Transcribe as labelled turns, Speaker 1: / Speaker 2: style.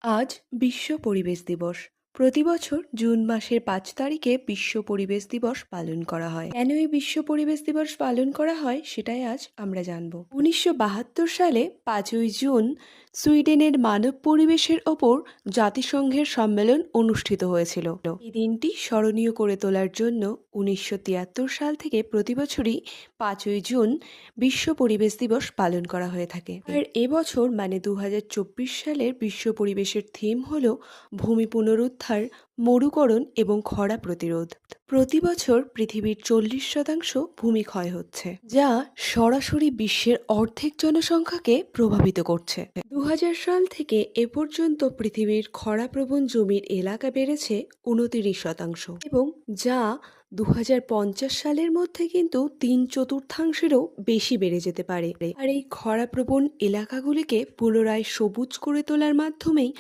Speaker 1: আজ বিশ্ব পরিবেশ দিবস। প্রতি বছর জুন মাসের ৫ তারিখে বিশ্ব পরিবেশ দিবস পালন করা হয়। কেন এই বিশ্ব পরিবেশ দিবস পালন করা হয় সেটাই আজ আমরা জানব। ১৯৭২ সালে ৫ই জুন সুইডেনের মানব পরিবেশের ওপর জাতিসংঘের সম্মেলন অনুষ্ঠিত হয়েছিল। এই দিনটি স্মরণীয় করে তোলার জন্য ১৯৭৩ সাল থেকে প্রতি বছরই ৫ই জুন বিশ্ব পরিবেশ দিবস পালন করা হয়ে থাকে। আর এবছর মানে ২০২৪ সালের বিশ্ব পরিবেশের থিম হল ভূমি পুনরুদ্ধার, মরুকরণ এবং খরা প্রতিরোধ। প্রতি বছর পৃথিবীর ৪০% ভূমি ক্ষয় হচ্ছে, যা সরাসরি বিশ্বের অর্ধেক জনসংখ্যাকে প্রভাবিত করছে। ২০০০ সাল থেকে এ পর্যন্ত পৃথিবীর খরাপ্রবণ জমির এলাকা বেড়েছে ২৯% এবং যা ২০৫০ সালের মধ্যে কিন্তু ৩/৪ বেশি বেড়ে যেতে পারে। আর এই খরাপ্রবণ এলাকাগুলিকে পুনরায় সবুজ করে তোলার মাধ্যমেই